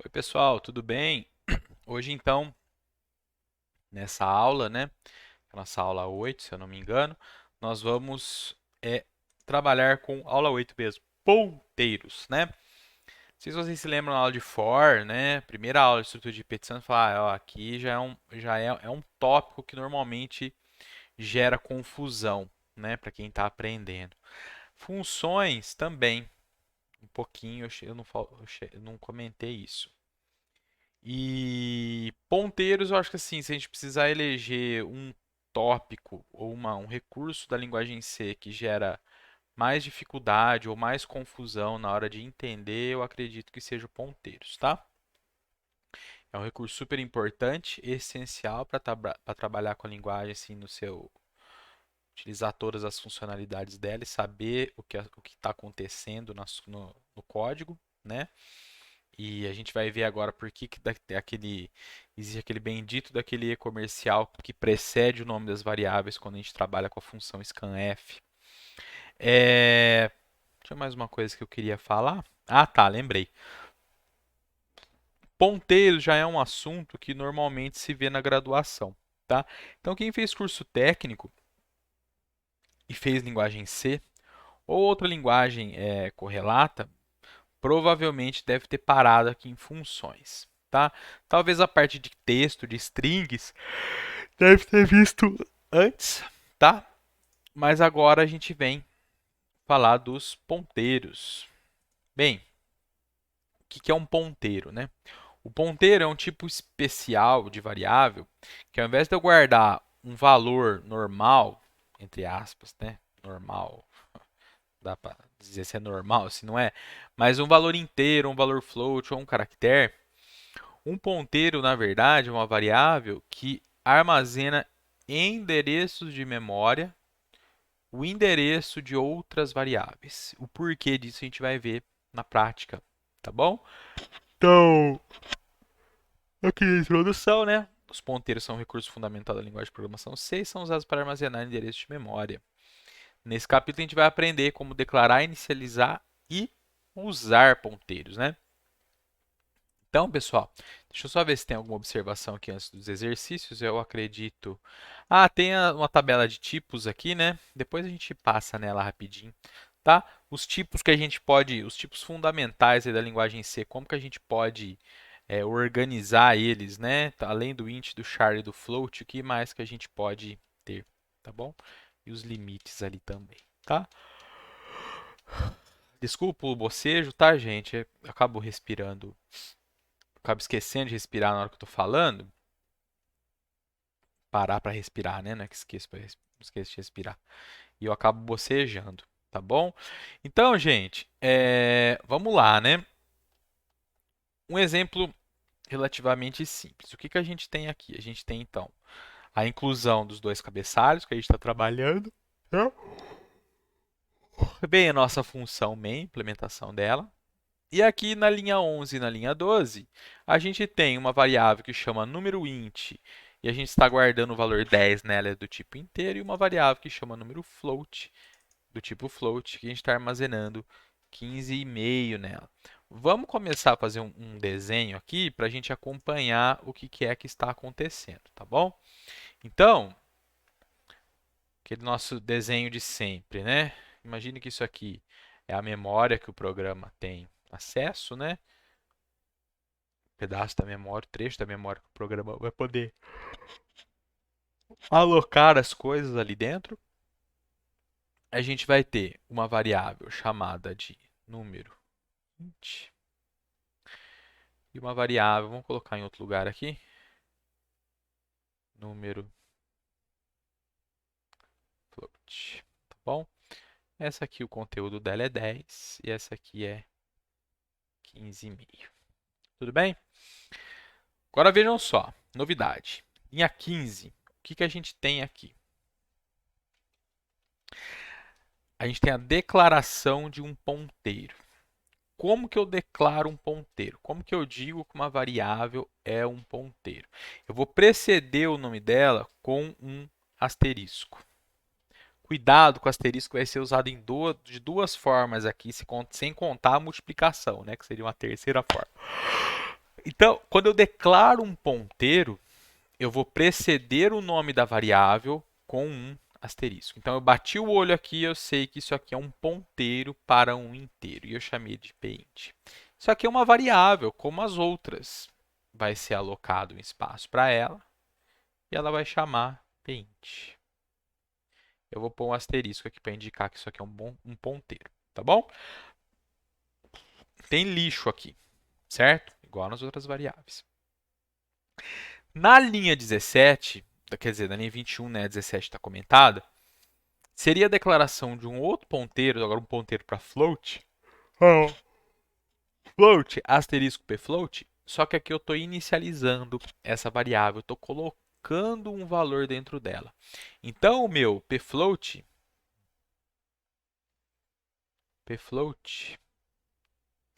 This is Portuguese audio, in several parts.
Oi, pessoal, tudo bem? Hoje, então, nessa aula, né, a nossa aula 8, se eu não me engano, nós vamos trabalhar com aula 8 mesmo, ponteiros, né? Não sei se vocês se lembram na aula de for, né? Primeira aula de estrutura de repetição, falar, ó, aqui já é um tópico que normalmente gera confusão, né, para quem está aprendendo. Funções também, um pouquinho, eu não comentei isso. E ponteiros, eu acho que assim, se a gente precisar eleger um tópico ou um recurso da linguagem C que gera mais dificuldade ou mais confusão na hora de entender, eu acredito que seja ponteiros, tá? É um recurso super importante, essencial para trabalhar com a linguagem assim no seu utilizar todas as funcionalidades dela e saber o que está acontecendo no código, né? E a gente vai ver agora por que existe aquele bendito daquele e comercial que precede o nome das variáveis quando a gente trabalha com a função scanf. Tinha mais uma coisa que eu queria falar. Ah, tá, lembrei. Ponteiros já é um assunto que normalmente se vê na graduação, tá? Então, quem fez curso técnico e fez linguagem C ou outra linguagem correlata, provavelmente deve ter parado aqui em funções, tá? Talvez a parte de texto, de strings, deve ter visto antes, tá? Mas agora a gente vem falar dos ponteiros. Bem, o que é um ponteiro, né? O ponteiro é um tipo especial de variável que ao invés de eu guardar um valor normal, entre aspas, né? Normal, dá para dizer se é normal, se não é, mas um valor inteiro, um valor float ou um caractere. Um ponteiro, na verdade, é uma variável que armazena endereços de memória, o endereço de outras variáveis. O porquê disso a gente vai ver na prática, tá bom? Então, aqui na introdução, né? Os ponteiros são um recurso fundamental da linguagem de programação C e são usados para armazenar endereços de memória. Nesse capítulo a gente vai aprender como declarar, inicializar e usar ponteiros, né? Então, pessoal, deixa eu só ver se tem alguma observação aqui antes dos exercícios. Eu acredito. Ah, tem uma tabela de tipos aqui, né? Depois a gente passa nela rapidinho, tá? Os tipos que a gente pode, os tipos fundamentais aí da linguagem C, como que a gente pode organizar eles, né? Tá, além do int, do char e do float, o que mais que a gente pode ter, tá bom? E os limites ali também, tá? Desculpa o bocejo, tá, gente? Eu acabo respirando, acabo esquecendo de respirar na hora que eu tô falando. Parar para respirar, né? Não é que esqueço de respirar. E eu acabo bocejando, tá bom? Então, gente, vamos lá, né? Um exemplo relativamente simples. O que que a gente tem aqui? A gente tem, então, a inclusão dos dois cabeçalhos que a gente está trabalhando, né? Bem, a nossa função main, implementação dela. E aqui na linha 11 e na linha 12, a gente tem uma variável que chama número int, e a gente está guardando o valor 10 nela do tipo inteiro, e uma variável que chama número float, do tipo float, que a gente está armazenando 15,5 nela. Vamos começar a fazer um desenho aqui para a gente acompanhar o que é que está acontecendo, tá bom? Então, aquele nosso desenho de sempre, né? Imagine que isso aqui é a memória que o programa tem acesso, né? Pedaço da memória, trecho da memória que o programa vai poder alocar as coisas ali dentro. A gente vai ter uma variável chamada de número int e uma variável, vamos colocar em outro lugar aqui, número float, tá bom? Essa aqui o conteúdo dela é 10 e essa aqui é 15,5. Tudo bem? Agora vejam só, novidade. Linha 15, o que a gente tem aqui? A gente tem a declaração de um ponteiro. Como que eu declaro um ponteiro? Como que eu digo que uma variável é um ponteiro? Eu vou preceder o nome dela com um asterisco. Cuidado com o asterisco, vai ser usado de duas formas aqui, sem contar a multiplicação, né, que seria uma terceira forma. Então, quando eu declaro um ponteiro, eu vou preceder o nome da variável com um asterisco. Então, eu bati o olho aqui, eu sei que isso aqui é um ponteiro para um inteiro, e eu chamei de pint. Isso aqui é uma variável, como as outras. Vai ser alocado um espaço para ela, e ela vai chamar pint. Eu vou pôr um asterisco aqui para indicar que isso aqui é um ponteiro, tá bom? Tem lixo aqui, certo? Igual nas outras variáveis. Na linha 17, quer dizer, na linha 21, né, 17 está comentada, seria a declaração de um outro ponteiro, agora um ponteiro para float. Oh. Float, asterisco pfloat, só que aqui eu estou inicializando essa variável, estou colocando um valor dentro dela. Então, o meu pfloat,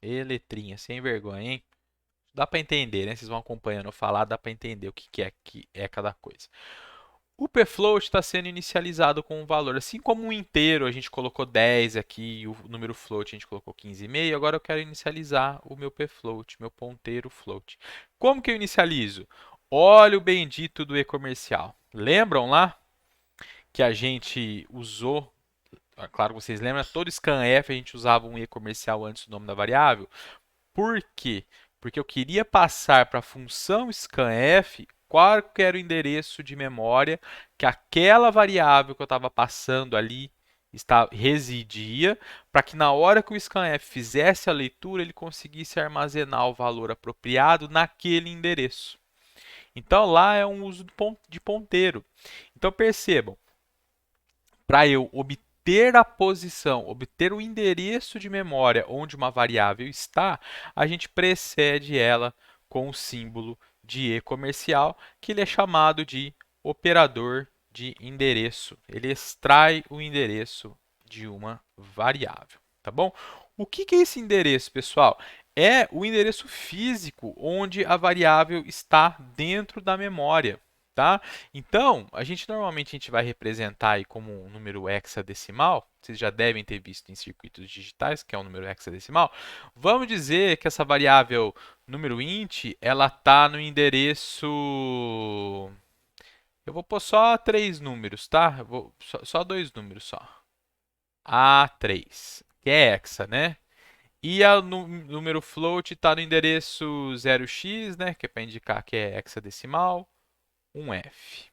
letrinha, sem vergonha, hein? Dá para entender, né? Vocês vão acompanhando eu falar, dá para entender o que é cada coisa. O pfloat está sendo inicializado com um valor, assim como um inteiro, a gente colocou 10 aqui, e o número float a gente colocou 15,5, agora eu quero inicializar o meu pfloat, meu ponteiro float. Como que eu inicializo? Olha o bendito do e-comercial. Lembram lá que a gente usou, claro que vocês lembram, todo scanf a gente usava um e-comercial antes do nome da variável. Por quê? Porque eu queria passar para a função scanf qual era o endereço de memória que aquela variável que eu estava passando ali residia, para que na hora que o scanf fizesse a leitura, ele conseguisse armazenar o valor apropriado naquele endereço. Então, lá é um uso de ponteiro. Então, percebam, para eu obter a posição, obter o endereço de memória onde uma variável está, a gente precede ela com o símbolo de e-comercial, que ele é chamado de operador de endereço. Ele extrai o endereço de uma variável, tá bom? O que é esse endereço, pessoal? É o endereço físico onde a variável está dentro da memória. Tá? Então, a gente vai representar aí como um número hexadecimal. Vocês já devem ter visto em circuitos digitais, que é um número hexadecimal. Vamos dizer que essa variável número int, ela está no endereço... Eu vou pôr só três números, tá? Eu vou... só dois números só. A3, que é hexa, né? E o número float está no endereço 0x, né? Que é para indicar que é hexadecimal, 1F.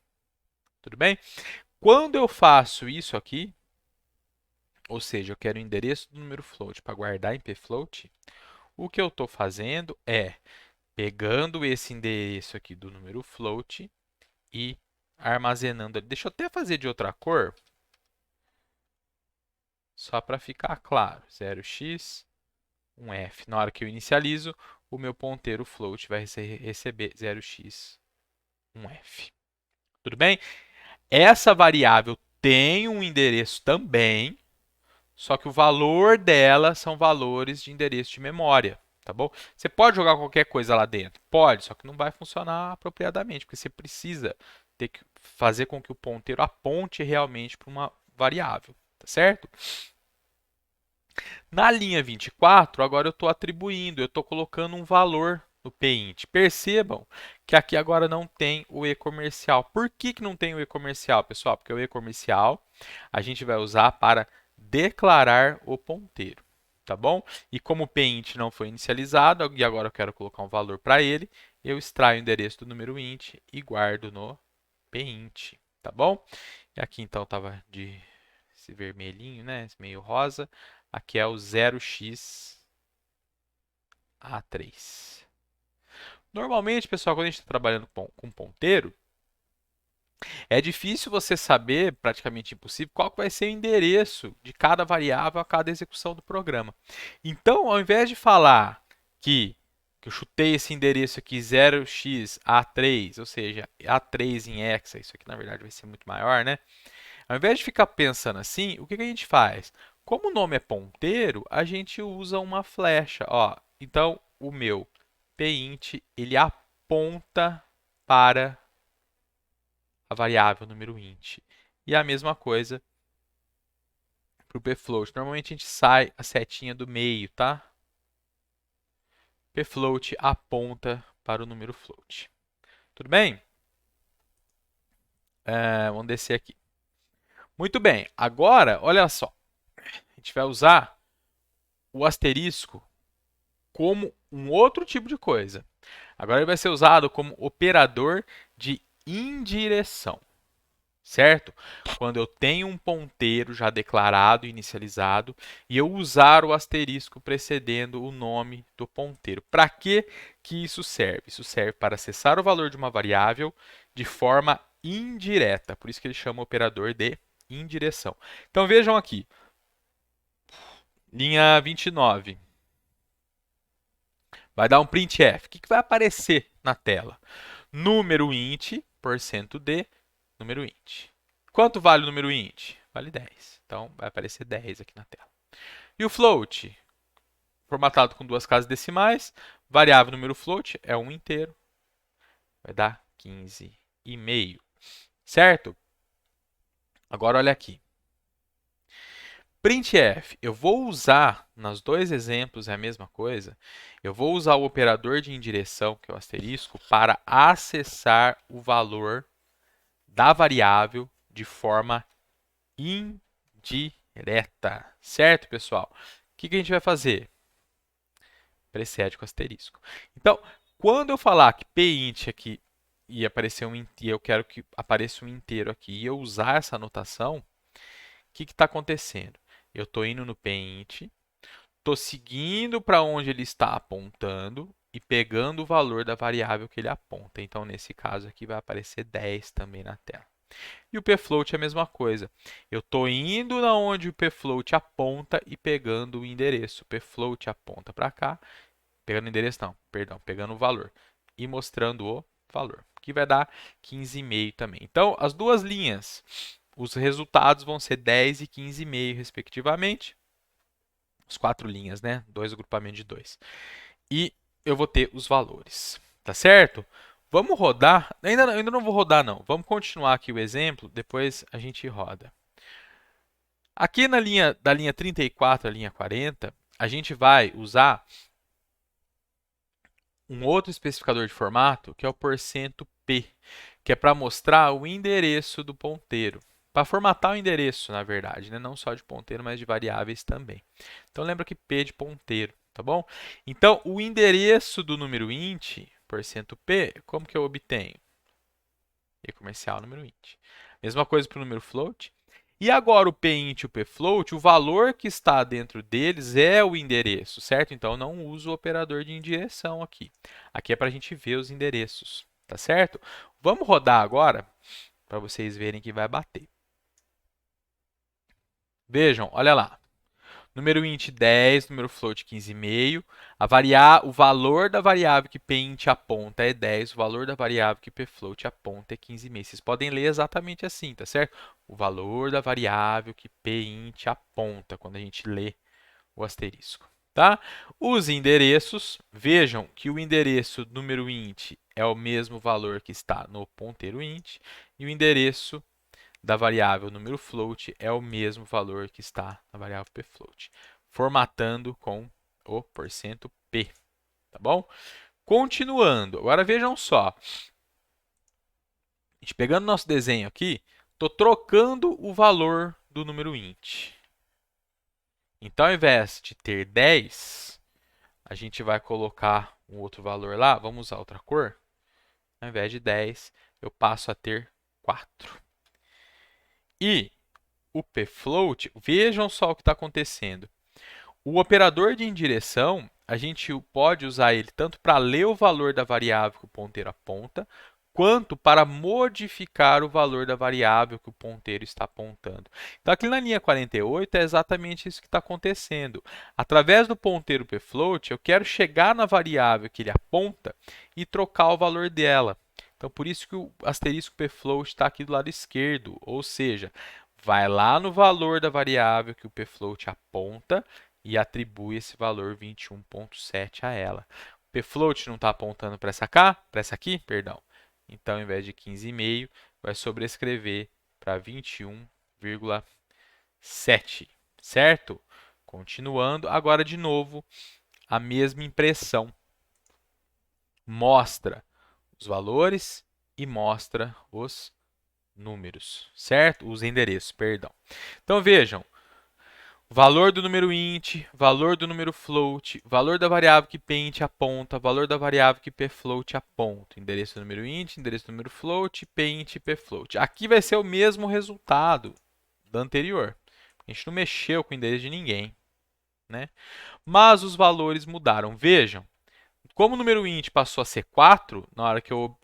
Tudo bem? Quando eu faço isso aqui, ou seja, eu quero o endereço do número float para guardar em pfloat, o que eu estou fazendo é pegando esse endereço aqui do número float e armazenando ele. Deixa eu até fazer de outra cor, só para ficar claro. 0x, 1f. Na hora que eu inicializo, o meu ponteiro float vai receber 0x, 1f. Tudo bem? Essa variável tem um endereço também, só que o valor dela são valores de endereço de memória, tá bom? Você pode jogar qualquer coisa lá dentro? Pode, só que não vai funcionar apropriadamente, porque você precisa ter que fazer com que o ponteiro aponte realmente para uma variável, tá certo? Na linha 24, agora eu estou atribuindo, eu estou colocando um valor no paint. Percebam que aqui agora não tem o e-comercial. Por que não tem o e-comercial, pessoal? Porque o e-comercial a gente vai usar para declarar o ponteiro, tá bom? E como o paint não foi inicializado, e agora eu quero colocar um valor para ele, eu extraio o endereço do número int e guardo no paint, tá bom? E aqui então estava de esse vermelhinho, né? Esse meio rosa. Aqui é o 0x A3. Normalmente, pessoal, quando a gente está trabalhando com ponteiro, é difícil você saber, praticamente impossível, qual que vai ser o endereço de cada variável a cada execução do programa. Então, ao invés de falar que eu chutei esse endereço aqui 0x A3, ou seja, A3 em hexa, isso aqui na verdade vai ser muito maior, né? Ao invés de ficar pensando assim, o que a gente faz? Como o nome é ponteiro, a gente usa uma flecha. Ó. Então, o meu paint, ele aponta para a variável número int. E a mesma coisa para o pfloat. Normalmente a gente sai a setinha do meio, tá? pfloat aponta para o número float. Tudo bem? Vamos descer aqui. Muito bem. Agora, olha só. A gente vai usar o asterisco como um outro tipo de coisa. Agora ele vai ser usado como operador de indireção, certo? Quando eu tenho um ponteiro já declarado, inicializado, e eu usar o asterisco precedendo o nome do ponteiro. Para que isso serve? Isso serve para acessar o valor de uma variável de forma indireta. Por isso que ele chama operador de indireção. Então vejam aqui, linha 29. Vai dar um printf. O que vai aparecer na tela? Número int, %d, número int. Quanto vale o número int? Vale 10. Então, vai aparecer 10 aqui na tela. E o float? Formatado com duas casas decimais. Variável número float é um inteiro. Vai dar 15,5. Certo? Agora, olha aqui. Printf, eu vou usar, nos dois exemplos é a mesma coisa, eu vou usar o operador de indireção, que é o asterisco, para acessar o valor da variável de forma indireta. Certo, pessoal? O que a gente vai fazer? Precede com asterisco. Então, quando eu falar que pint aqui e aparecer e eu quero que apareça um inteiro aqui e eu usar essa anotação, o que está acontecendo? Eu estou indo no pint, estou seguindo para onde ele está apontando e pegando o valor da variável que ele aponta. Então, nesse caso aqui, vai aparecer 10 também na tela. E o pfloat é a mesma coisa. Eu estou indo na onde o pfloat aponta e pegando o endereço. O pfloat aponta para cá, pegando o endereço não, perdão, pegando o valor e mostrando o valor, que vai dar 15,5 também. Então, as duas linhas, os resultados vão ser 10 e 15,5 respectivamente. As quatro linhas, né? Dois agrupamentos de 2. E eu vou ter os valores, tá certo? Vamos rodar. Ainda não vou rodar, não. Vamos continuar aqui o exemplo, depois a gente roda. Aqui da linha 34 à linha 40, a gente vai usar um outro especificador de formato, que é o %p, que é para mostrar o endereço do ponteiro. Para formatar o endereço, na verdade, né? Não só de ponteiro, mas de variáveis também. Então, lembra que p é de ponteiro, tá bom? Então, o endereço do número int, %p, como que eu obtenho? E comercial, número int. Mesma coisa para o número float. E agora o pint e o pfloat, o valor que está dentro deles é o endereço, certo? Então, eu não uso o operador de indireção aqui. Aqui é para a gente ver os endereços, tá certo? Vamos rodar agora para vocês verem que vai bater. Vejam, olha lá. Número int 10, número float 15,5. O valor da variável que pint aponta é 10, o valor da variável que pfloat aponta é 15,5. Vocês podem ler exatamente assim, tá certo? O valor da variável que pint aponta, quando a gente lê o asterisco. Tá? Os endereços, vejam que o endereço número int é o mesmo valor que está no ponteiro int, e o endereço da variável número float é o mesmo valor que está na variável pfloat, formatando com o %p, tá bom? Continuando, agora vejam só, a gente pegando nosso desenho aqui, estou trocando o valor do número int. Então, ao invés de ter 10, a gente vai colocar um outro valor lá, vamos usar outra cor. Ao invés de 10, eu passo a ter 4. E o pfloat, vejam só o que está acontecendo. O operador de indireção, a gente pode usar ele tanto para ler o valor da variável que o ponteiro aponta, quanto para modificar o valor da variável que o ponteiro está apontando. Então, aqui na linha 48 é exatamente isso que está acontecendo. Através do ponteiro pfloat, eu quero chegar na variável que ele aponta e trocar o valor dela. Então, por isso que o asterisco pfloat está aqui do lado esquerdo, ou seja, vai lá no valor da variável que o pfloat aponta e atribui esse valor 21,7 a ela. O pfloat não está apontando para essa aqui, perdão. Então, ao invés de 15,5, vai sobrescrever para 21,7, certo? Continuando, agora de novo a mesma impressão. mostra os valores e mostra os números, certo? Os endereços, perdão. Então vejam, valor do número int, valor do número float, valor da variável que pint aponta, valor da variável que pfloat aponta. Endereço do número int, endereço do número float, pint, pfloat. Aqui vai ser o mesmo resultado da anterior. A gente não mexeu com o endereço de ninguém, né? Mas os valores mudaram. Vejam, como o número int passou a ser 4, na hora que eu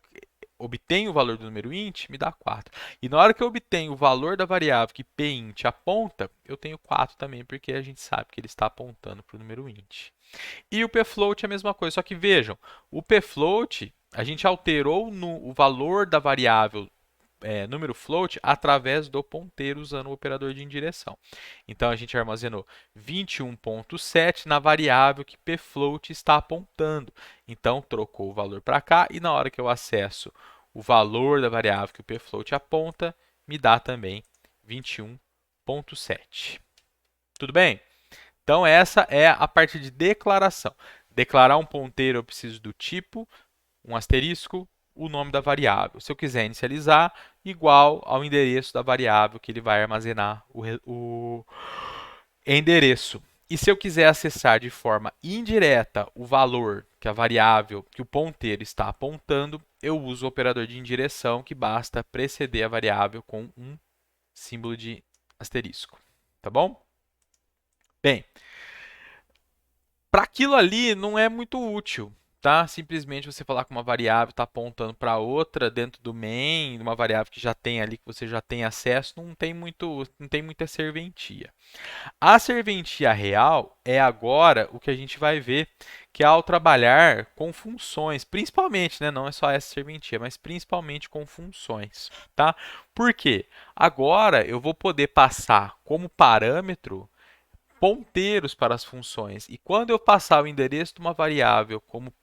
obtenho o valor do número int, me dá 4. E na hora que eu obtenho o valor da variável que pint aponta, eu tenho 4 também, porque a gente sabe que ele está apontando para o número int. E o pfloat é a mesma coisa, só que vejam, o pfloat, a gente alterou o valor da variável número float através do ponteiro usando o operador de indireção. Então, a gente armazenou 21.7 na variável que pfloat está apontando. Então, trocou o valor para cá e na hora que eu acesso o valor da variável que o pfloat aponta, me dá também 21.7. Tudo bem? Então, essa é a parte de declaração. Declarar um ponteiro, eu preciso do tipo, um asterisco, o nome da variável. Se eu quiser inicializar, igual ao endereço da variável que ele vai armazenar o endereço. E se eu quiser acessar de forma indireta o valor que a variável, que o ponteiro está apontando, eu uso o operador de indireção, que basta preceder a variável com um símbolo de asterisco. Tá bom? Bem, para aquilo ali não é muito útil, tá? Simplesmente você falar que uma variável está apontando para outra dentro do main, uma variável que já tem ali, que você já tem acesso, não tem muita serventia. A serventia real é agora o que a gente vai ver, que é ao trabalhar com funções, principalmente, né? Não é só essa serventia, mas principalmente com funções, tá? Por quê? Agora eu vou poder passar como parâmetro ponteiros para as funções. E quando eu passar o endereço de uma variável como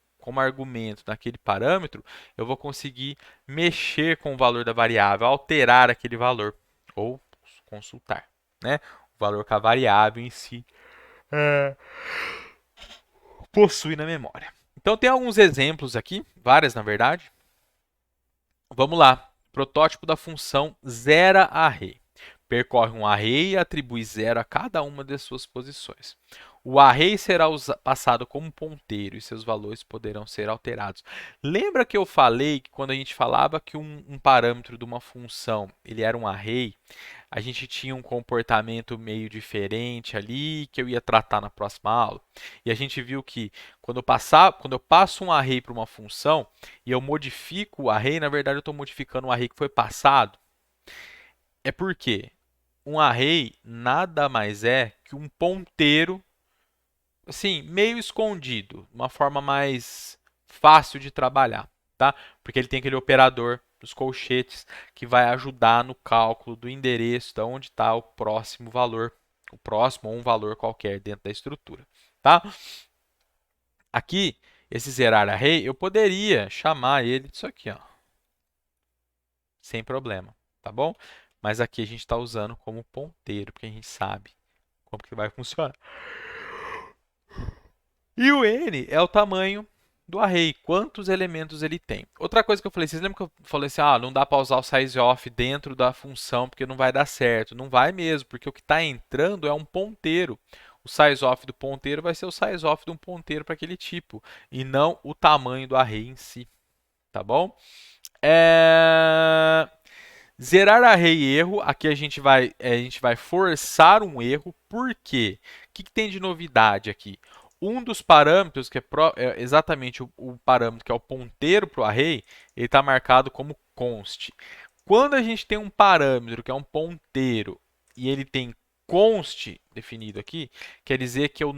argumento naquele parâmetro, eu vou conseguir mexer com o valor da variável, alterar aquele valor ou consultar, né? O valor que a variável em si possui na memória. Então tem alguns exemplos aqui, várias na verdade. Vamos lá. Protótipo da função zeraArray. Percorre um array e atribui 0 a cada uma de suas posições. O array será passado como ponteiro e seus valores poderão ser alterados. Lembra que eu falei que quando a gente falava que um parâmetro de uma função ele era um array, a gente tinha um comportamento meio diferente ali que eu ia tratar na próxima aula. E a gente viu que quando eu passo um array para uma função e eu modifico o array, na verdade eu estou modificando o array que foi passado. É porque um array nada mais é que um ponteiro, assim, meio escondido, uma forma mais fácil de trabalhar, tá? Porque ele tem aquele operador dos colchetes que vai ajudar no cálculo do endereço de onde está o próximo valor, o próximo ou um valor qualquer dentro da estrutura, tá? Aqui, esse zerar array, eu poderia chamar ele disso aqui, ó, sem problema, tá bom? Mas aqui a gente está usando como ponteiro, porque a gente sabe como que vai funcionar. E o n é o tamanho do array, quantos elementos ele tem. Outra coisa que eu falei, vocês lembram que eu falei assim, não dá para usar o sizeOf dentro da função porque não vai dar certo. Não vai mesmo, porque o que está entrando é um ponteiro. O sizeOf do ponteiro vai ser o sizeOf de um ponteiro para aquele tipo, e não o tamanho do array em si, tá bom? Zerar array erro, aqui a gente vai forçar um erro, por quê? O que tem de novidade aqui? Um dos parâmetros, que é exatamente o parâmetro que é o ponteiro para o array, ele está marcado como const. Quando a gente tem um parâmetro que é um ponteiro e ele tem const definido aqui, quer dizer que eu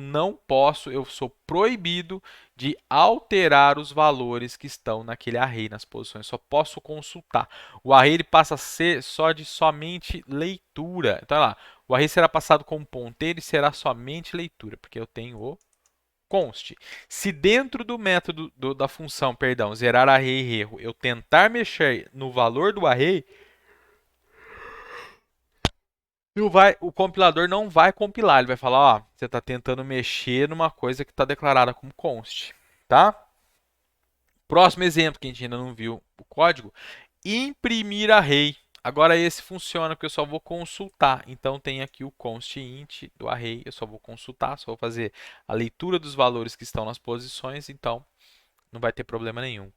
sou proibido de alterar os valores que estão naquele array, nas posições. Só posso consultar. O array ele passa a ser só de somente leitura. Então, olha lá, o array será passado como ponteiro e será somente leitura, porque eu tenho o const. Se dentro do método da função, perdão, zerar array erro, eu tentar mexer no valor do array, o compilador não vai compilar. Ele vai falar, você está tentando mexer numa coisa que está declarada como const, tá? Próximo exemplo, que a gente ainda não viu o código, imprimir array. Agora esse funciona porque eu só vou consultar. Então tem aqui o const int do array, eu só vou consultar, só vou fazer a leitura dos valores que estão nas posições, então não vai ter problema nenhum.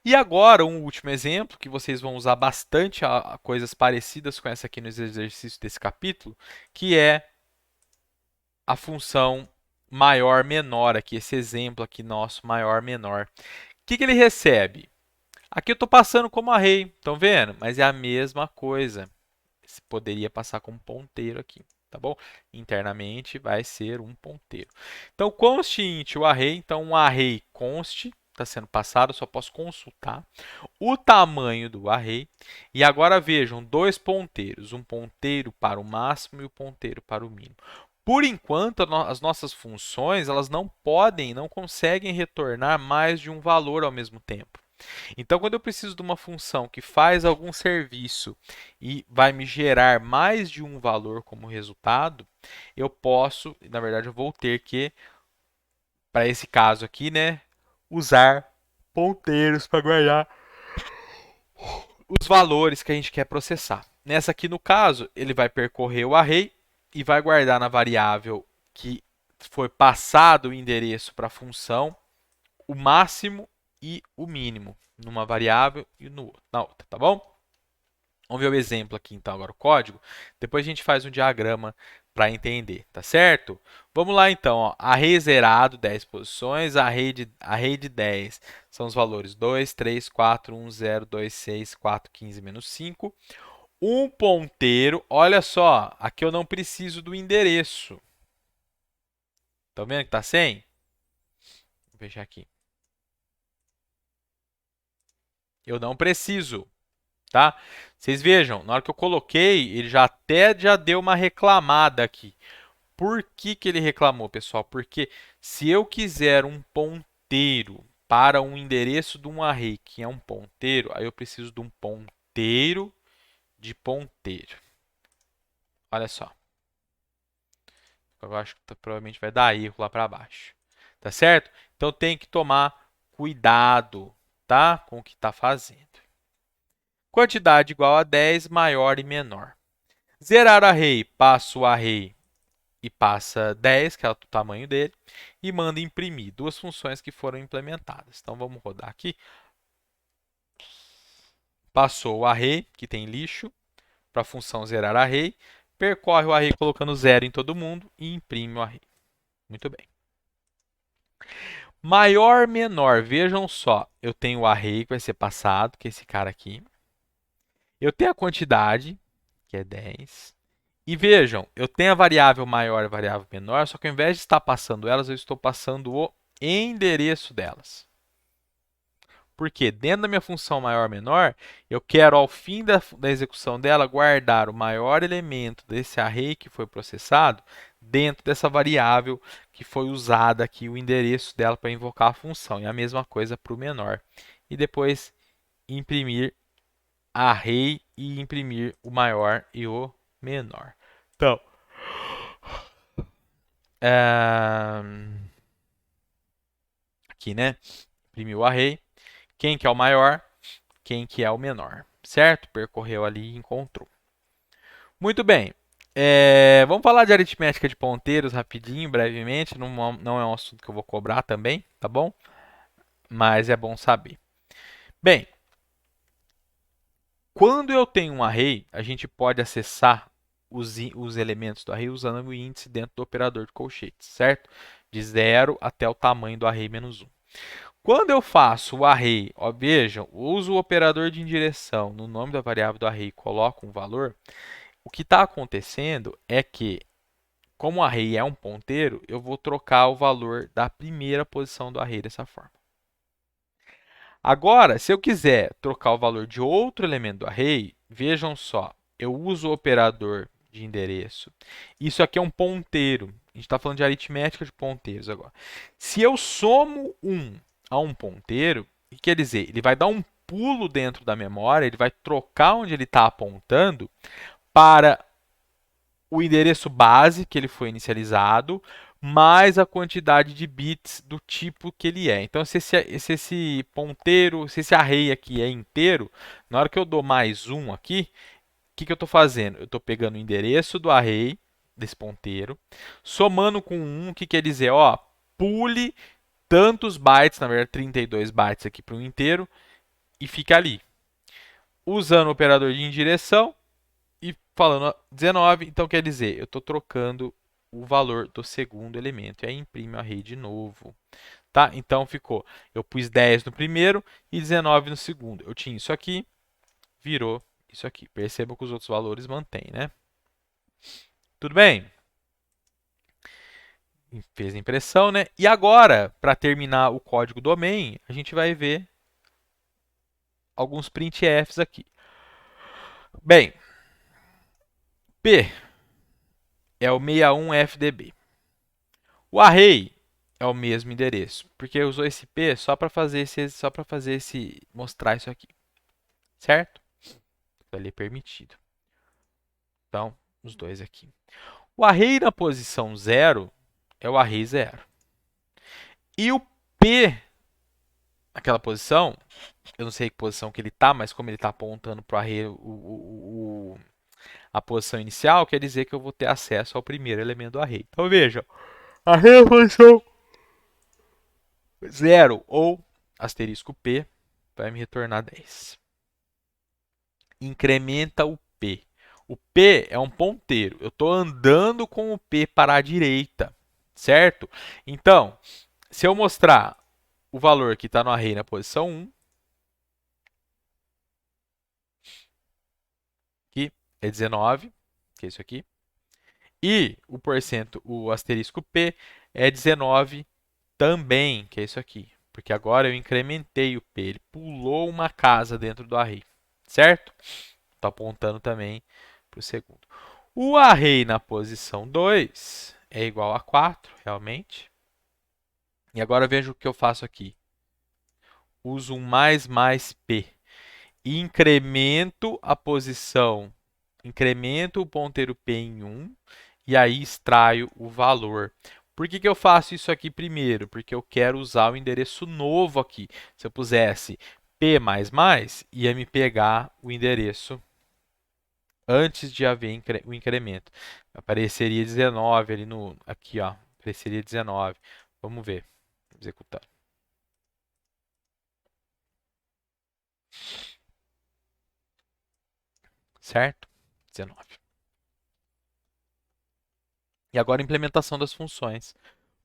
E agora um último exemplo, que vocês vão usar bastante a coisas parecidas com essa aqui nos exercícios desse capítulo, que é a função maior menor aqui, esse exemplo aqui nosso maior menor. O que ele recebe? Aqui eu estou passando como array, estão vendo? Mas é a mesma coisa. Você poderia passar como ponteiro aqui, tá bom? Internamente vai ser um ponteiro. Então, const int o array. Então, um array const está sendo passado, eu só posso consultar o tamanho do array. E agora vejam, dois ponteiros, um ponteiro para o máximo e o ponteiro para o mínimo. Por enquanto, as nossas funções elas não podem, não conseguem retornar mais de um valor ao mesmo tempo. Então, quando eu preciso de uma função que faz algum serviço e vai me gerar mais de um valor como resultado, eu posso, na verdade, eu vou ter que, para esse caso aqui, né, usar ponteiros para guardar os valores que a gente quer processar. Nessa aqui, no caso, ele vai percorrer o array e vai guardar na variável que foi passado o endereço para a função o máximo e o mínimo numa variável e na outra, tá bom? Vamos ver o exemplo aqui, então, agora o código. Depois a gente faz um diagrama para entender, tá certo? Vamos lá, então. Ó. Array zerado, 10 posições. Array de 10 são os valores 2, 3, 4, 1, 0, 2, 6, 4, 15, menos 5. Um ponteiro. Olha só, aqui eu não preciso do endereço. Estão vendo que está sem? Vou fechar aqui. Eu não preciso. Tá? Vocês vejam, na hora que eu coloquei, ele já deu uma reclamada aqui. Por que ele reclamou, pessoal? Porque se eu quiser um ponteiro para um endereço de um array, que é um ponteiro, aí eu preciso de um ponteiro de ponteiro. Olha só. Eu acho que provavelmente vai dar erro lá para baixo. Tá certo? Então tem que tomar cuidado, tá? Com o que está fazendo. Quantidade igual a 10, maior e menor. Zerar array, passa o array e passa 10, que é o tamanho dele, e manda imprimir. Duas funções que foram implementadas. Então, vamos rodar aqui. Passou o array, que tem lixo, para a função zerar array. Percorre o array colocando 0 em todo mundo e imprime o array. Muito bem. Maior, menor. Vejam só. Eu tenho o array que vai ser passado, que é esse cara aqui. Eu tenho a quantidade, que é 10. E vejam, eu tenho a variável maior e a variável menor, só que ao invés de estar passando elas, eu estou passando o endereço delas. Porque dentro da minha função maior menor, eu quero, ao fim da execução dela, guardar o maior elemento desse array que foi processado dentro dessa variável que foi usada aqui, o endereço dela para invocar a função. E a mesma coisa para o menor. E depois imprimir array e imprimir o maior e o menor. Então, aqui, né? Imprimir o array. Quem que é o maior, quem que é o menor, certo? Percorreu ali e encontrou. Muito bem. Vamos falar de aritmética de ponteiros rapidinho, brevemente. Não é um assunto que eu vou cobrar também, tá bom? Mas é bom saber. Bem, quando eu tenho um array, a gente pode acessar os elementos do array usando o índice dentro do operador de colchetes, certo? De 0 até o tamanho do array menos 1. Quando eu faço o array, ó, vejam, uso o operador de indireção no nome da variável do array e coloco um valor, o que está acontecendo é que, como o array é um ponteiro, eu vou trocar o valor da primeira posição do array dessa forma. Agora, se eu quiser trocar o valor de outro elemento do array, vejam só, eu uso o operador de endereço. Isso aqui é um ponteiro. A gente está falando de aritmética de ponteiros agora. Se eu somo 1 a um ponteiro, o que quer dizer? Ele vai dar um pulo dentro da memória, ele vai trocar onde ele está apontando para o endereço base que ele foi inicializado, mais a quantidade de bits do tipo que ele é. Então, se esse ponteiro, se esse array aqui é inteiro, na hora que eu dou mais um aqui, o que eu estou fazendo? Eu estou pegando o endereço do array, desse ponteiro, somando com 1, que quer dizer, ó, pule tantos bytes, na verdade 32 bytes aqui para o inteiro, e fica ali. Usando o operador de indireção e falando 19, então quer dizer, eu estou trocando o valor do segundo elemento. E aí imprime o array de novo. Tá? Então ficou, eu pus 10 no primeiro e 19 no segundo. Eu tinha isso aqui, virou isso aqui. Percebam que os outros valores mantêm, né? Tudo bem? Fez a impressão, né? E agora, para terminar o código do main, a gente vai ver alguns printfs aqui. Bem, P é o 61FDB. O array é o mesmo endereço, porque usou esse P só para fazer mostrar isso aqui, certo? Ali é permitido. Então, os dois aqui. O array na posição 0 é o array 0. E o P naquela posição, eu não sei que posição que ele está, mas como ele está apontando para o array a posição inicial, quer dizer que eu vou ter acesso ao primeiro elemento do array. Então veja, array na posição 0 ou asterisco P vai me retornar 10. Incrementa o P. O P é um ponteiro. Eu estou andando com o P para a direita, certo? Então, se eu mostrar o valor que está no array na posição 1, que é 19, que é isso aqui, e o asterisco P é 19 também, que é isso aqui, porque agora eu incrementei o P, ele pulou uma casa dentro do array, certo? Estou apontando também para o segundo. O array na posição 2 é igual a 4, realmente. E agora veja o que eu faço aqui. Uso um mais P. E incremento a posição, incremento o ponteiro P em 1 e aí extraio o valor. Por que eu faço isso aqui primeiro? Porque eu quero usar o endereço novo aqui. Se eu pusesse P++, ia me pegar o endereço antes de haver o incremento. Apareceria 19 ali no aqui, ó, apareceria 19. Vamos ver, executar. Certo? 19. E agora a implementação das funções.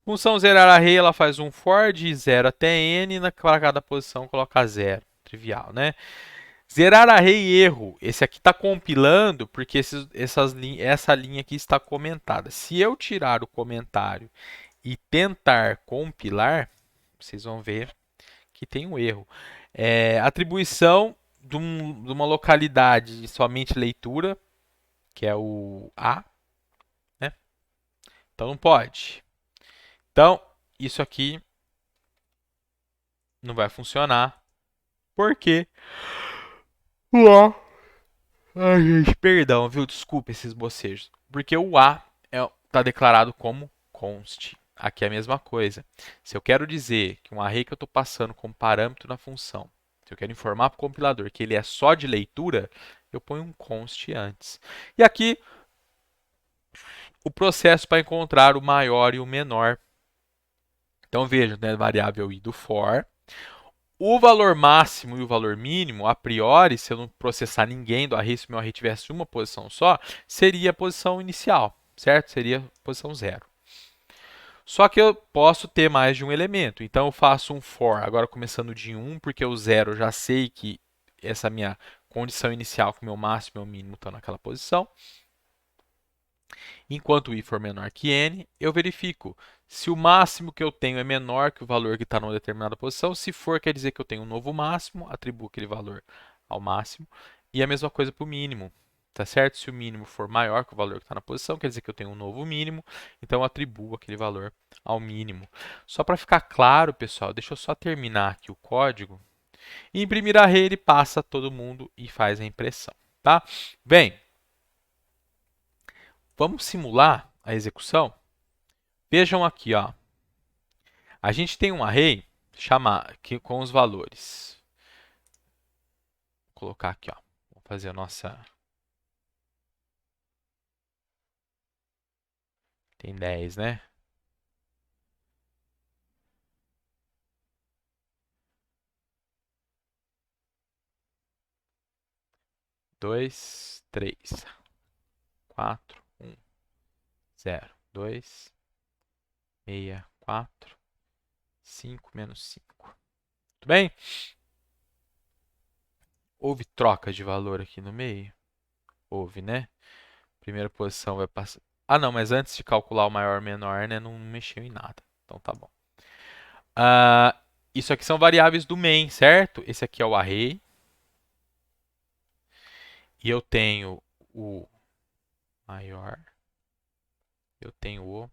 Função zerar array, ela faz um for de 0 até n, para cada posição coloca 0. Trivial, né? Zerar array erro. Esse aqui está compilando porque essa linha aqui está comentada. Se eu tirar o comentário e tentar compilar, vocês vão ver que tem um erro. Atribuição de uma localidade de somente leitura, que é o A, né? Então não pode. Então, isso aqui não vai funcionar, porque o A. Ai, gente, perdão, viu? Desculpa esses bocejos. Porque o A está declarado como const. Aqui é a mesma coisa. Se eu quero dizer que um array que eu estou passando como parâmetro na função, se eu quero informar para o compilador que ele é só de leitura, eu ponho um const antes. E aqui, o processo para encontrar o maior e o menor. Então, veja, né, variável i do for. O valor máximo e o valor mínimo, a priori, se eu não processar ninguém do array, se o meu array tivesse uma posição só, seria a posição inicial, certo? Seria a posição 0. Só que eu posso ter mais de um elemento. Então, eu faço um for, agora começando de 1, porque o 0 eu já sei que essa minha condição inicial, que o meu máximo e o meu mínimo estão naquela posição. Enquanto i for menor que n, eu verifico se o máximo que eu tenho é menor que o valor que está numa determinada posição. Se for, quer dizer que eu tenho um novo máximo, atribuo aquele valor ao máximo. E a mesma coisa para o mínimo, tá certo? Se o mínimo for maior que o valor que está na posição, quer dizer que eu tenho um novo mínimo, então eu atribuo aquele valor ao mínimo. Só para ficar claro, pessoal, deixa eu só terminar aqui o código. E imprimir array, ele passa todo mundo e faz a impressão, tá? Bem, vamos simular a execução? Vejam aqui, ó. A gente tem um array com os valores. Vou colocar aqui, ó. Vou fazer a nossa... Tem 10, né? Dois, três, quatro, um, zero, dois, meia, quatro, cinco menos cinco. Tudo bem? Houve troca de valor aqui no meio? Houve, né? Primeira posição vai passar. Ah, não, mas antes de calcular o maior e menor, né? Não mexeu em nada. Então tá bom. Isso aqui são variáveis do main, certo? Esse aqui é o array. E eu tenho o maior. Eu tenho o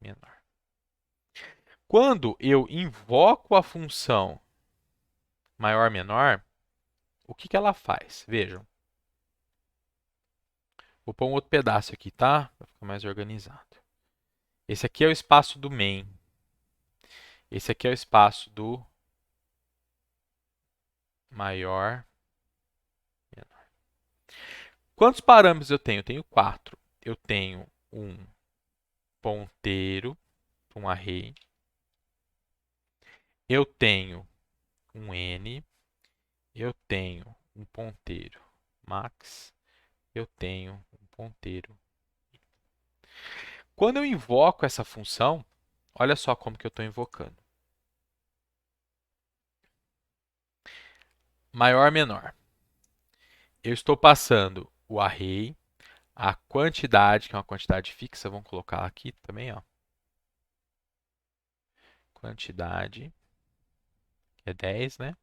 menor. Quando eu invoco a função maior menor, o que ela faz? Vejam. Vou pôr um outro pedaço aqui, tá? Para ficar mais organizado. Esse aqui é o espaço do main. Esse aqui é o espaço do maior menor. Quantos parâmetros eu tenho? Eu tenho 4. Eu tenho um ponteiro, um array. Eu tenho um n. Eu tenho um ponteiro max. Eu tenho um ponteiro. Quando eu invoco essa função, olha só como que eu estou invocando. Maior, menor. Eu estou passando o array, a quantidade, que é uma quantidade fixa, vamos colocar aqui também, ó. Quantidade, que é 10, né?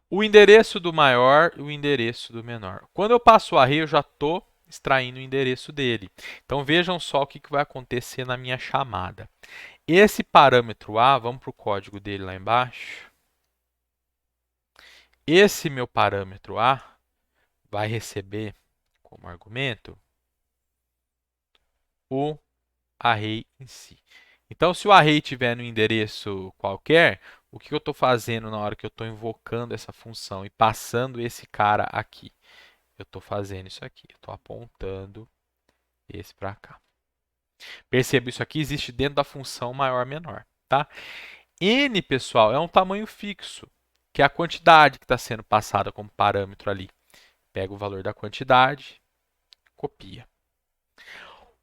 O endereço do maior e o endereço do menor. Quando eu passo o array, eu já estou extraindo o endereço dele. Então vejam só o que vai acontecer na minha chamada. Esse parâmetro A, vamos para o código dele lá embaixo. Esse meu parâmetro A vai receber como argumento o array em si. Então, se o array tiver no endereço qualquer, o que eu estou fazendo na hora que eu estou invocando essa função e passando esse cara aqui? Eu estou fazendo isso aqui, eu estou apontando esse para cá. Perceba, isso aqui existe dentro da função maior-menor, tá? N, pessoal, é um tamanho fixo, que é a quantidade que está sendo passada como parâmetro ali. Pega o valor da quantidade, copia.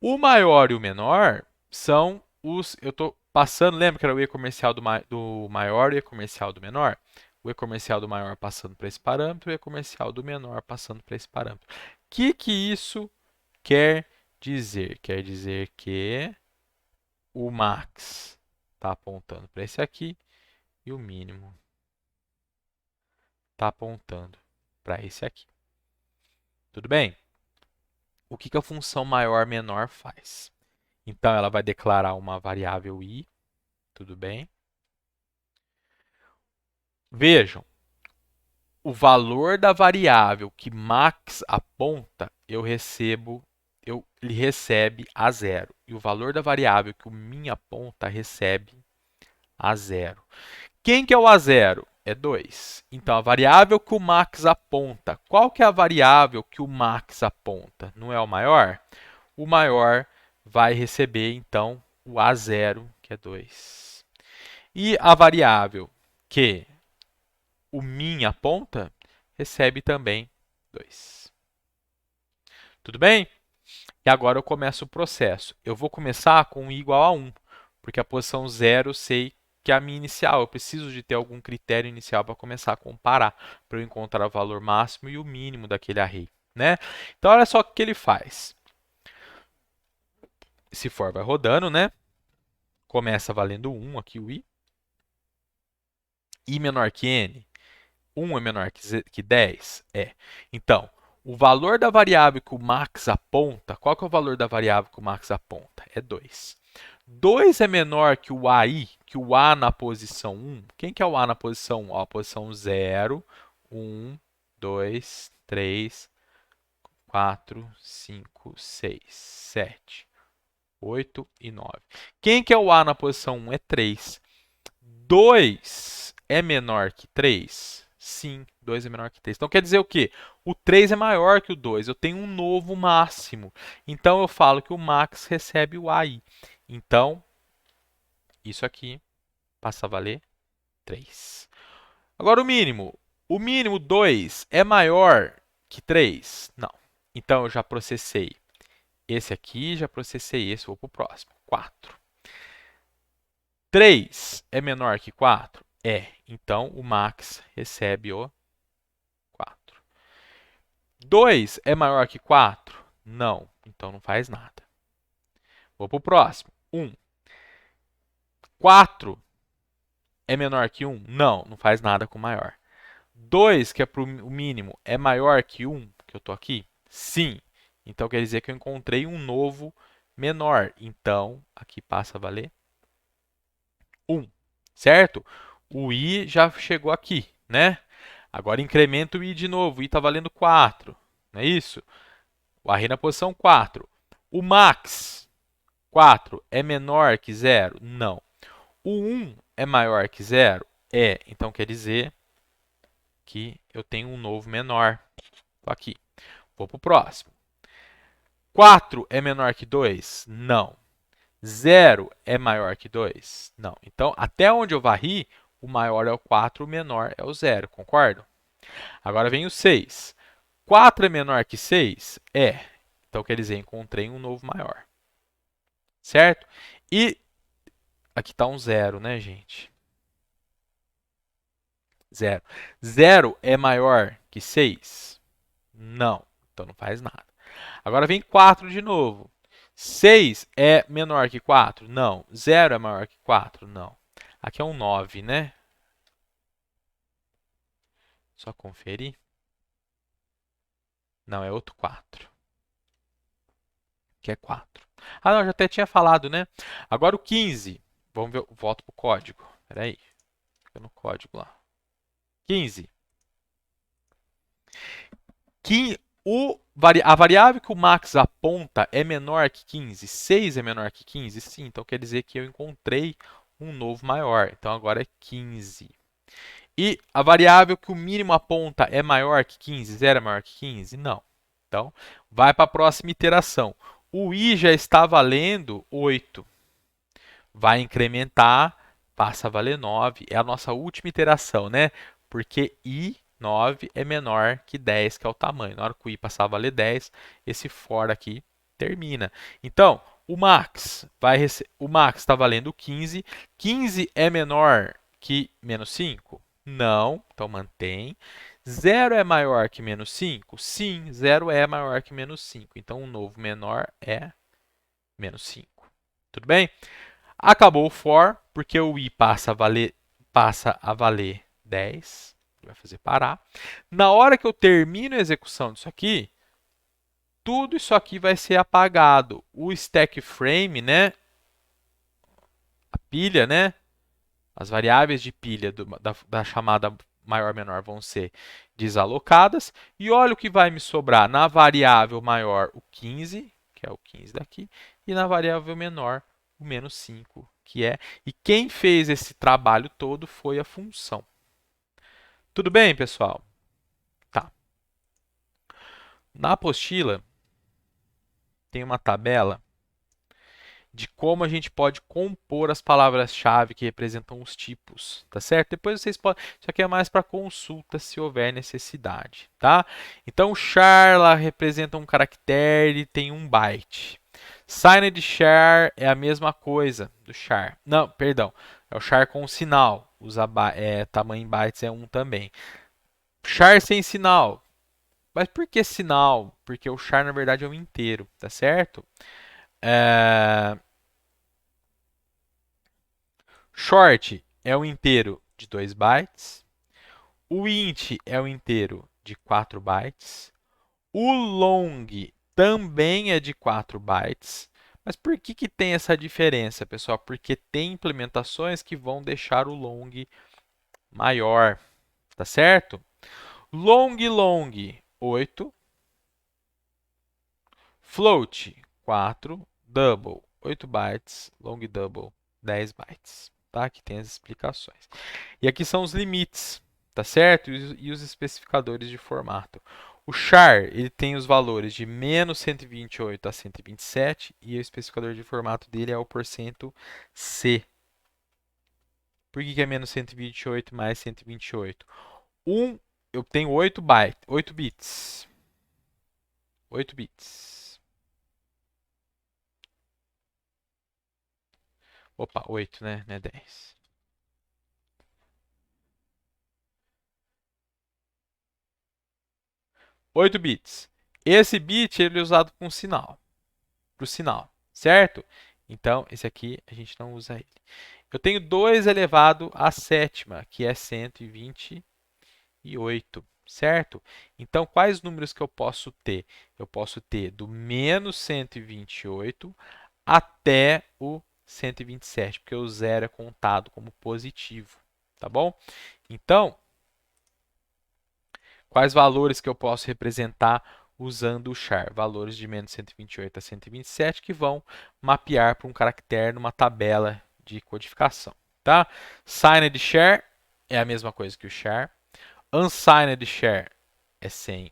O maior e o menor são os... Eu estou passando, lembra que era o E comercial do maior e o E comercial do menor? O E comercial do maior passando para esse parâmetro e o E comercial do menor passando para esse parâmetro. O que isso quer dizer? Quer dizer que o max está apontando para esse aqui e o mínimo está apontando para esse aqui. Tudo bem? O que a função maior-menor faz? Então, ela vai declarar uma variável i, tudo bem? Vejam, o valor da variável que max aponta, ele recebe a zero. E o valor da variável que o min aponta recebe a zero. Quem que é o a zero? É 2. Então, a variável que o max aponta, qual que é a variável que o max aponta? Não é o maior? O maior vai receber, então, o a zero, que é 2. E a variável que o min aponta, recebe também 2. Tudo bem? E agora eu começo o processo. Eu vou começar com i igual a 1, porque a posição 0 eu sei que é a minha inicial. Eu preciso de ter algum critério inicial para começar a comparar, para eu encontrar o valor máximo e o mínimo daquele array, né? Então, olha só o que ele faz. Se for vai rodando, né? Começa valendo 1 aqui o i. I menor que n. 1 é menor que 10? É. Então, o valor da variável que o max aponta, qual que é o valor da variável que o max aponta? É 2. 2 é menor que o AI, que o A na posição 1. Quem que é o A na posição 1? Ó, a posição 0, 1, 2, 3, 4, 5, 6, 7, 8 e 9. Quem que é o A na posição 1? É 3. 2 é menor que 3? Sim, 2 é menor que 3. Então quer dizer o quê? O 3 é maior que o 2. Eu tenho um novo máximo. Então eu falo que o max recebe o AI. Então, isso aqui passa a valer 3. Agora o mínimo. O mínimo 2 é maior que 3? Não. Então eu já processei esse aqui, já processei esse, vou para o próximo. 4. 3 é menor que 4? É. Então o max recebe o 4. 2 é maior que 4? Não. Então não faz nada. Vou para o próximo. 1. 4 é menor que 1? Não. Não faz nada com o maior. 2, que é para o mínimo, é maior que 1, que eu estou aqui? Sim. Então quer dizer que eu encontrei um novo menor. Então aqui passa a valer 1. Certo? O i já chegou aqui, né? Agora incrementa o i de novo. O i está valendo 4. Não é isso? O array na posição 4. O max, 4, é menor que 0? Não. O 1 é maior que 0? É. Então quer dizer que eu tenho um novo menor. Estou aqui. Vou para o próximo. 4 é menor que 2? Não. 0 é maior que 2? Não. Então, até onde eu varri, o maior é o 4, o menor é o 0. Concordo? Agora vem o 6. 4 é menor que 6? É. Então, quer dizer, encontrei um novo maior. Certo? E aqui está um 0, né, gente? 0. 0 é maior que 6? Não. Então, não faz nada. Agora vem 4 de novo. 6 é menor que 4? Não. 0 é maior que 4? Não. Aqui é um 9, né? Só conferir. Não, é outro 4. Que é 4. Ah, não, já até tinha falado, né? Agora o 15. Vamos ver, volto para o código. Espera aí. Fica no código lá. 15. A variável que o max aponta é menor que 15? 6 é menor que 15? Sim, então quer dizer que eu encontrei um novo maior. Então agora é 15. E a variável que o mínimo aponta é maior que 15? 0 é maior que 15? Não. Então, vai para a próxima iteração. O i já está valendo 8. Vai incrementar, passa a valer 9. É a nossa última iteração, né? Porque i 9 é menor que 10, que é o tamanho. Na hora que o i passar a valer 10, esse for aqui termina. Então, o max está valendo 15. 15 é menor que menos 5? Não, então mantém. 0 é maior que menos 5? Sim, 0 é maior que menos 5. Então, o novo menor é menos 5. Tudo bem? Acabou o for, porque o i passa a valer 10. Vai fazer parar. Na hora que eu termino a execução disso aqui, tudo isso aqui vai ser apagado. O stack frame, né? A pilha, né? As variáveis de pilha da chamada maior menor vão ser desalocadas. E olha o que vai me sobrar na variável maior, o 15, que é o 15 daqui, e na variável menor, o menos 5, que é. E quem fez esse trabalho todo foi a função. Tudo bem, pessoal? Tá. Na apostila, tem uma tabela de como a gente pode compor as palavras-chave que representam os tipos, tá certo? Depois vocês podem, isso aqui é mais para consulta se houver necessidade, tá? Então, char lá representa um caractere e tem um byte. Signed char é a mesma coisa do char. Não, perdão, é o char com sinal. Tamanho em bytes é 1 também. Char sem sinal. Mas por que sinal? Porque o char, na verdade, é um inteiro, tá certo? Short é um inteiro de 2 bytes. O int é um inteiro de 4 bytes. O long também é de 4 bytes. Mas por que tem essa diferença, pessoal? Porque tem implementações que vão deixar o long maior, tá certo? Long, 8. Float, 4. Double, 8 bytes, long double 10 bytes, tá? Aqui tem as explicações. E aqui são os limites, tá certo? E os especificadores de formato. O char, ele tem os valores de menos 128 a 127 e o especificador de formato dele é o porcento %C. Por que é menos 128 mais 128? Eu tenho 8 bytes, 8 bits. 8 bits. Opa, 8, né? Não é 10. 8 bits. Esse bit ele é usado com sinal, para o sinal, certo? Então, esse aqui a gente não usa ele. Eu tenho 2 elevado à sétima, que é 128, certo? Então, quais números que eu posso ter? Eu posso ter do menos 128 até o 127, porque o zero é contado como positivo, tá bom? Então, quais valores que eu posso representar usando o char? Valores de menos 128 a 127 que vão mapear para um caractere numa tabela de codificação, tá? Signed char é a mesma coisa que o char. Unsigned char é sem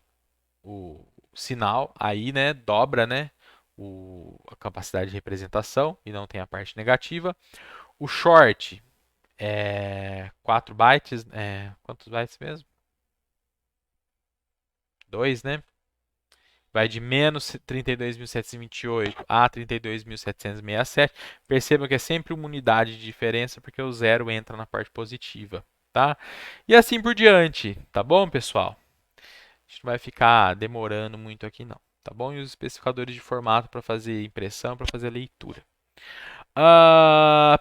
o sinal, aí, né, dobra, né, a capacidade de representação e não tem a parte negativa. O short é 4 bytes, quantos bytes mesmo? 2, né? Vai de menos 32.728 a 32.767. Percebam que é sempre uma unidade de diferença, porque o zero entra na parte positiva, tá? E assim por diante, tá bom, pessoal? A gente não vai ficar demorando muito aqui, não, tá bom? E os especificadores de formato para fazer impressão, para fazer leitura.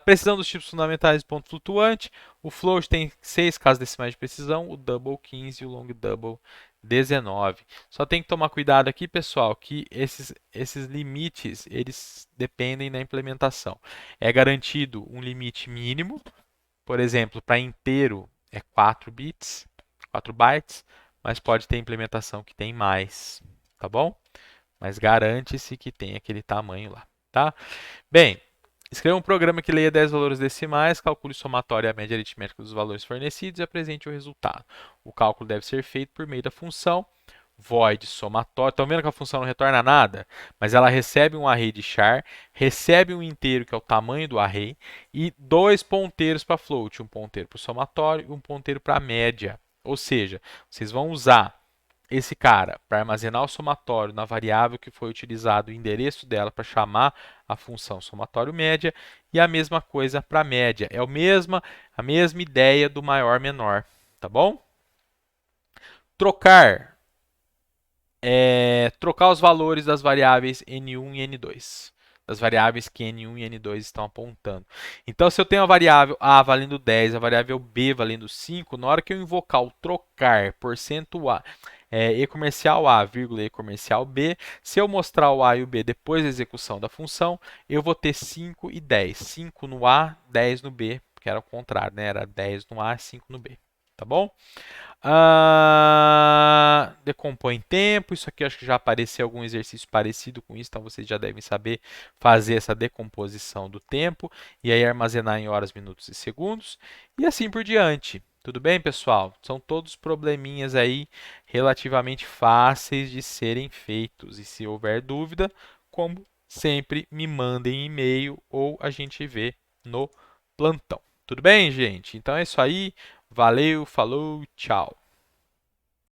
Precisão dos tipos fundamentais de ponto flutuante. O float tem 6 casas decimais de precisão, o double 15 e o long double 19. Só tem que tomar cuidado aqui, pessoal, que esses limites eles dependem da implementação. É garantido um limite mínimo, por exemplo, para inteiro é 4 bits, 4 bytes, mas pode ter implementação que tem mais, tá bom? Mas garante-se que tem aquele tamanho lá, tá? Bem, escreva um programa que leia 10 valores decimais, calcule o somatório e a média aritmética dos valores fornecidos e apresente o resultado. O cálculo deve ser feito por meio da função void somatório. Estão vendo que a função não retorna nada? Mas ela recebe um array de char, recebe um inteiro, que é o tamanho do array, e 2 ponteiros para float, um ponteiro para o somatório e um ponteiro para a média. Ou seja, vocês vão usar esse cara para armazenar o somatório na variável que foi utilizado o endereço dela para chamar a função somatório média e a mesma coisa para a média. É a mesma ideia do maior menor, tá bom? Trocar os valores das variáveis n1 e n2. Das variáveis que n1 e n2 estão apontando. Então, se eu tenho a variável a valendo 10, a variável b valendo 5, na hora que eu invocar o trocar %a, e comercial a, vírgula, e comercial b, se eu mostrar o a e o b depois da execução da função, eu vou ter 5 e 10. 5 no a, 10 no b, porque era o contrário, né? Era 10 no a, 5 no b. Tá bom? Decompõe em tempo. Isso aqui eu acho que já apareceu algum exercício parecido com isso, então vocês já devem saber fazer essa decomposição do tempo e aí armazenar em horas, minutos e segundos e assim por diante. Tudo bem, pessoal? São todos probleminhas aí relativamente fáceis de serem feitos. E se houver dúvida, como sempre, me mandem e-mail ou a gente vê no plantão. Tudo bem, gente? Então é isso aí. Valeu, falou, tchau.